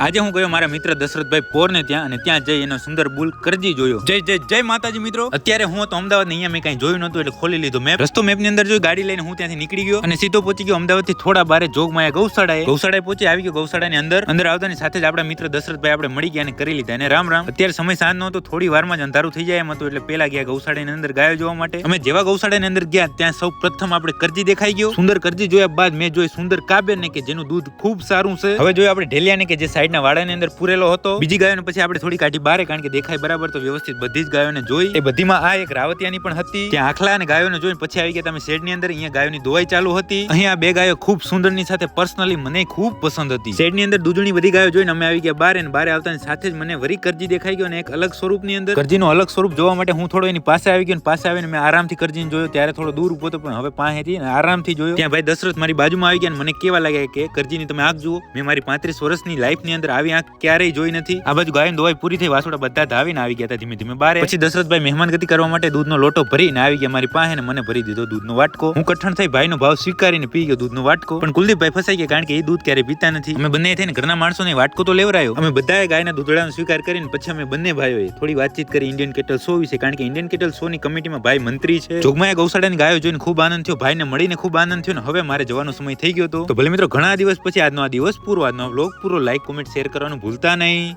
આજે હું ગયો મારા મિત્ર દશરથભાઈ પોર ને ત્યાં, અને ત્યાં જઈ એનો સુંદર બુલ કરજી જોયો. જય માતાજી મિત્રો. અત્યારે હું તો અમદાવાદ ને અહીંયા મેં કઈ જોયું નતું, એટલે ખોલી લીધો મેપ. રસ્તો મેપ ની અંદર જોઈ, ગાડી લઈને હું ત્યાંથી નીકળી ગયો અને સીધો પહોંચી ગયો અમદાવાદ થી થોડા બારે જોગમાયા ગૌશાળાએ પહોંચી આવી ગયો. ગૌશાળા ની અંદર આવતાની સાથે જ આપણા મિત્ર દશરથભાઈ આપણે મળી ગયા અને કરી લીધા. અને રામ અત્યારે સમય સાંજ નો હતો, થોડી વારમાં જ અંધારું થઈ જાય એમ હતું, એટલે પેલા ગયા ગૌશાળા ની અંદર ગાયો જોવા માટે. અમે જેવા ગૌશાળા ની અંદર ગયા ત્યાં સૌ પ્રથમ આપણે કરજી દેખાઈ ગયો. સુંદર કરજી જોયા બાદ મેં જોઈ સુંદર કાબેર ને કે જેનું દૂધ ખૂબ સારું છે. હવે જોયું આપણે ઢેલિયા ને કે જે સાઈડ ના વાડા ની અંદર પૂરેલો હતો. બીજી ગાયોને પછી આપણે થોડી કાઢી બારે, કારણ કે દેખાય બરાબર તો વ્યવસ્થિત બધી જ ગાયોને જોઈ. એ બધીમાં આ એક રાવતિયાની પણ હતી. ત્યાં આખલા અને ગાયોને જોઈને પછી આવી ગયા તમે શેડ ની અંદર. અહીંયા ગાયોની દોવાઈ ચાલુ હતી. અહીંયા બે ગાયો ખૂબ સુંદર ની સાથે પર્સનલી મને ખૂબ પસંદ હતી. શેડ ની અંદર દૂધની બધી ગાયો જોઈને અમે આવી ગયા બારે, અને બારે આવતાની સાથે જ મને વરી કરજી દેખાઈ ગયો, અને એક અલગ સ્વરૂપ ની અંદર. કરજીનો અલગ સ્વરૂપ જોવા માટે હું થોડો એની પાસે આવી ગયો, અને પાસે આવીને મેં આરામથી કરજીને જોયો. ત્યારે થોડો દૂર ઉભો હતો, પણ હવે પાસેથી આરામથી જોયો. ત્યાં ભાઈ દશરથ મારી બાજુમાં આવી ગયા, અને મને કેવા લાગ્યા કે કરજીની તમે આંખ જુઓ. મેં મારી 35 વર્ષની લાઈફ ની અંદર આવી આંખ ક્યારેય જોઈ નથી. આ બાજુ ગાયની દોવાઈ પૂરી થઈ, વાસુડા બધા ધાવીને આવી ગયા હતા ધીમે ધીમે બારે. પછી દશરથભાઈ મહેમાનગતિ કરવા માટે દૂધનો લોટો ભરીને આવી ગયા મારી પાસે, ને મને ભરી દીધો દૂધનો વાટકો. હું કઠણ થઈ ભાઈનો ભાવ સ્વીકારીને પી ગયો દૂધનો વાટકો. પણ કુલદીપભાઈ ફસાઈ ગયા, કારણ કે એ દૂધ ક્યારેય પીતા નથી. અમે બંને થઈને ઘરના માણસોને વાટકો તો લેવરાયો. અમે બધાએ ગાયના દૂધડાનો સ્વીકાર કરીને પછી અમે બંને ભાઈઓએ થોડી વાતચીત કરી ઇન્ડિયન કેટલ શો વિશે, કારણ કે ઇન્ડિયન કેટલ શો ની કમિટીમાં ભાઈ મંત્રી છે. જોગમાયા ગૌશાળાની ગાયો જોઈને ખૂબ આનંદ થયો, ભાઈને મળીને ખૂબ આનંદ થયો, ને હવે મારે જવાનો સમય થઈ ગયો હતો. તો ભલે મિત્રો ઘણા દિવસ પછી આજનો આ દિવસ પૂરો, આજનો વ્લોગ પૂરો. લાઈક કોમેન્ટ શેર કરવાનું ભૂલતા નહીં.